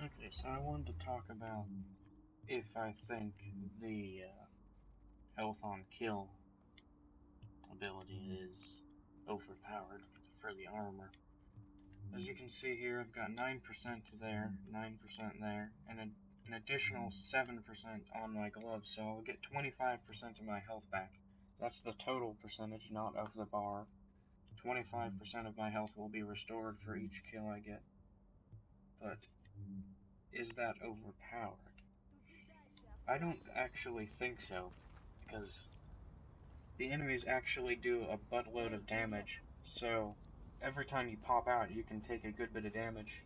Okay, so I wanted to talk about if I think the health on kill ability is overpowered for the armor. As you can see here, I've got 9% there, 9% there, and an additional 7% on my gloves, so I'll get 25% of my health back. That's the total percentage, not of the bar. 25% of my health will be restored for each kill I get. But is that overpowered? I don't actually think so, because the enemies actually do a buttload of damage, so every time you pop out you can take a good bit of damage,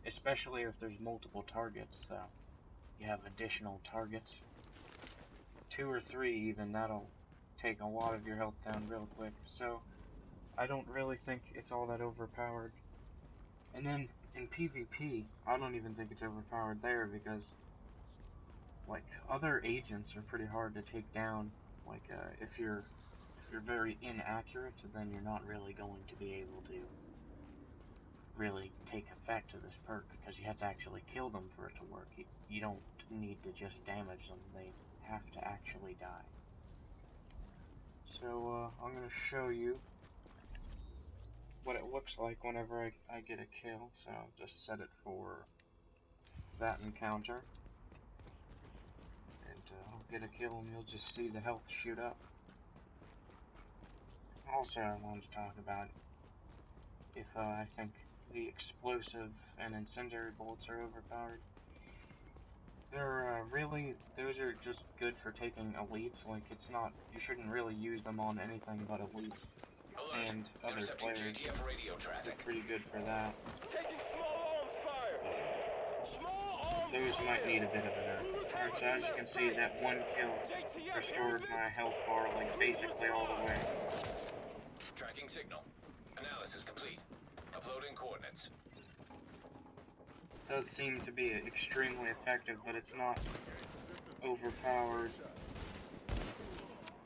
especially if there's multiple targets, so you have additional targets. 2 or 3 even, that'll take a lot of your health down real quick, so I don't really think it's all that overpowered. And then in PvP, I don't even think it's overpowered there, because like other agents are pretty hard to take down. Like if you're very inaccurate, then you're not really going to be able to really take effect of this perk, because you have to actually kill them for it to work. You don't need to just damage them, they have to actually die. So I'm going to show you what it looks like whenever I get a kill. So I'll just set it for that encounter. And I'll get a kill and you'll just see the health shoot up. Also, I wanted to talk about if I think the explosive and incendiary bullets are overpowered. They're those are just good for taking elites. Like, it's not, you shouldn't really use them on anything but elites. Alert. And other players. JTF radio traffic. Pretty good for that. Taking small arms fire. Small arms Those fire. might need a bit of a nerf. Alright, so as you can see, that one kill restored my health bar, like, basically all the way. Tracking signal. Analysis complete. Uploading coordinates. Does seem to be extremely effective, but it's not overpowered.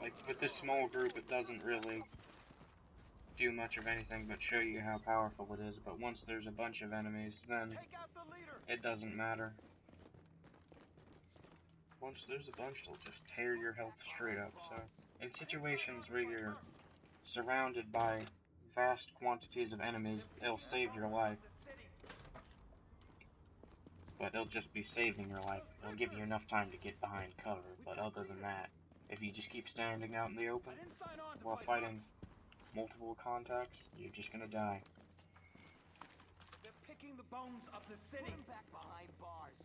Like, with this small group, it doesn't really do much of anything but show you how powerful it is, but once there's a bunch of enemies, then it doesn't matter. Once there's a bunch, they'll just tear your health straight up. So, in situations where you're surrounded by vast quantities of enemies, they'll save your life. But they'll just be saving your life. They'll give you enough time to get behind cover, but other than that, if you just keep standing out in the open while fighting multiple contacts, you're just gonna die. They're picking the bones of the city. Back behind bars.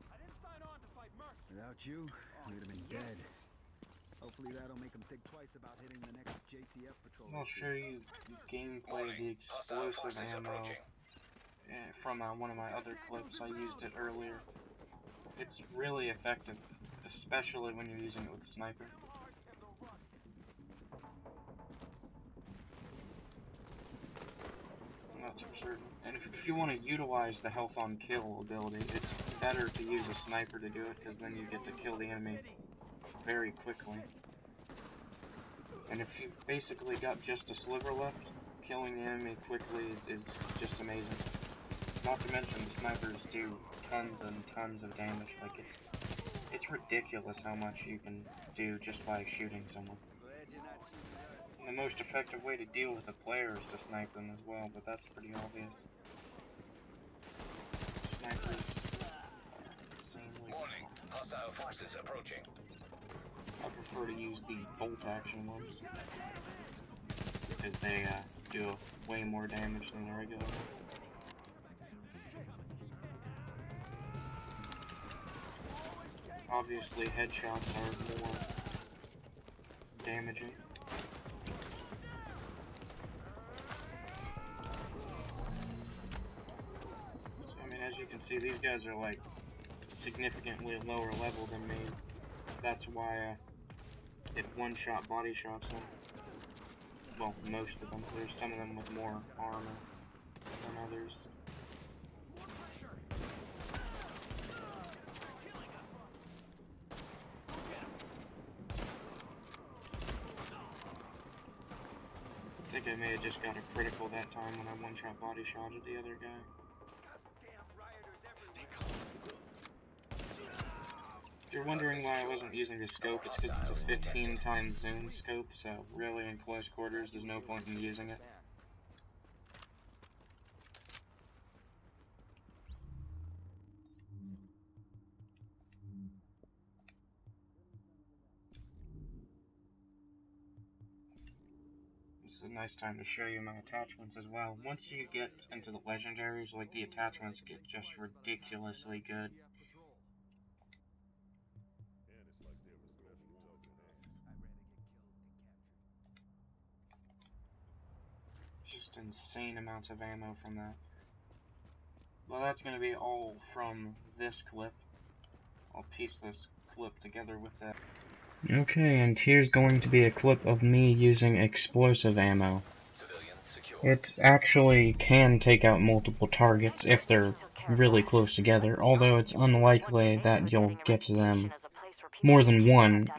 I didn't sign on to fight Merc. Without you, we'd have been dead. Hopefully that'll make them think twice about hitting the next JTF patrol. I'll show you gameplay of the explosive ammo from one of my other clips. I used it earlier. It's really effective, especially when you're using it with a sniper. That's for certain. And if you want to utilize the health on kill ability, it's better to use a sniper to do it, because then you get to kill the enemy very quickly. And if you basically got just a sliver left, killing the enemy quickly is just amazing. Not to mention the snipers do tons and tons of damage. Like, it's ridiculous how much you can do just by shooting someone. The most effective way to deal with a player is to snipe them as well, but that's pretty obvious. Snipers are insanely Warning. Hostile forces approaching. I prefer to use the bolt action ones, because they do way more damage than the regular ones. Obviously, headshots are more damaging. So, I mean, as you can see, these guys are like significantly lower level than me. That's why it one-shot body shots them. Well, most of them. There's some of them with more armor than others. think I may have just got a critical that time when I one-shot body shotted the other guy. If you're wondering why I wasn't using the scope, it's because it's a 15 times zoom scope, so really in close quarters there's no point in using it. This is a nice time to show you my attachments as well. Once you get into the legendaries, like, the attachments get just ridiculously good. Just insane amounts of ammo from that. Well, that's going to be all from this clip. I'll piece this clip together with that. Okay, and here's going to be a clip of me using explosive ammo. It actually can take out multiple targets if they're really close together, although it's unlikely that you'll get to them more than one,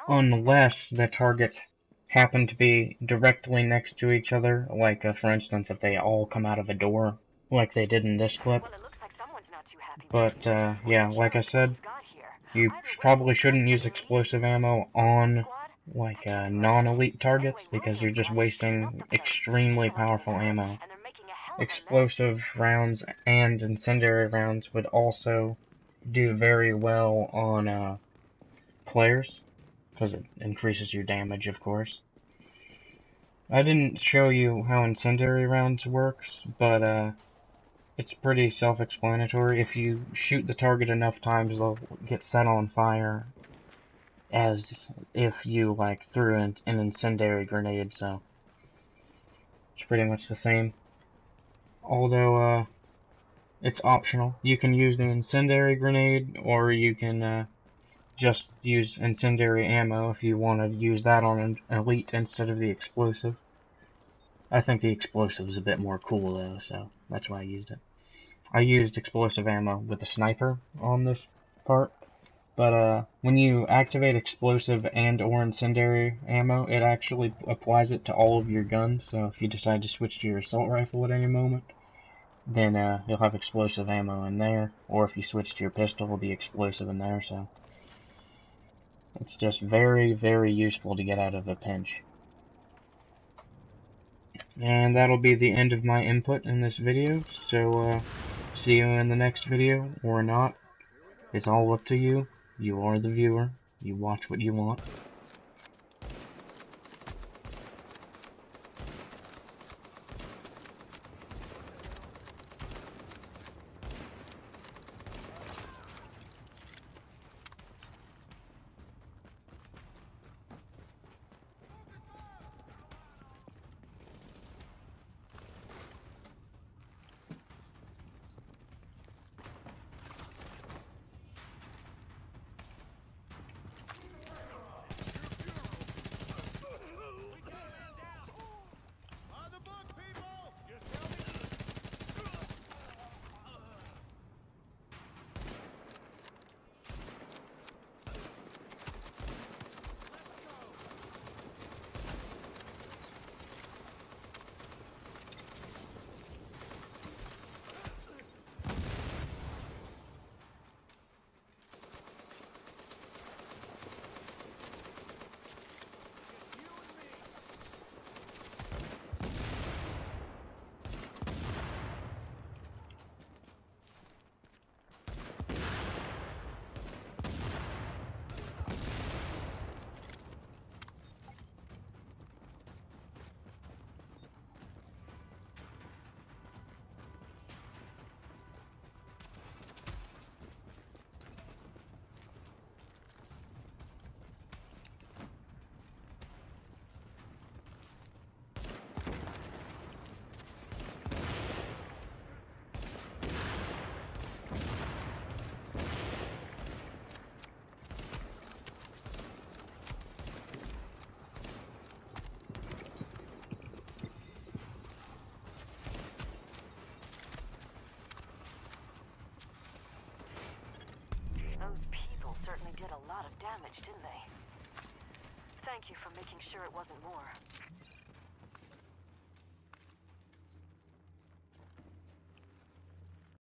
unless the targets happen to be directly next to each other, like for instance if they all come out of a door, like they did in this clip. But yeah, like I said, you probably shouldn't use explosive ammo on like non-elite targets because you're just wasting extremely powerful ammo. Explosive rounds and incendiary rounds would also do very well on players, because it increases your damage, of course. I didn't show you how incendiary rounds works, but it's pretty self-explanatory. If you shoot the target enough times, they'll get set on fire, as if you, like, threw an incendiary grenade, so it's pretty much the same. Although, it's optional. You can use the incendiary grenade, or you can, just use incendiary ammo if you want to use that on an elite instead of the explosive. I think the explosive is a bit more cool though, so that's why I used it. I used explosive ammo with a sniper on this part, but when you activate explosive and or incendiary ammo, it actually applies it to all of your guns, so if you decide to switch to your assault rifle at any moment, then you'll have explosive ammo in there, or if you switch to your pistol, it'll be explosive in there, so it's just very, very useful to get out of a pinch. And that'll be the end of my input in this video, so see you in the next video, or not. It's all up to you. You are the viewer. You watch what you want. Did a lot of damage, didn't they? Thank you for making sure it wasn't more.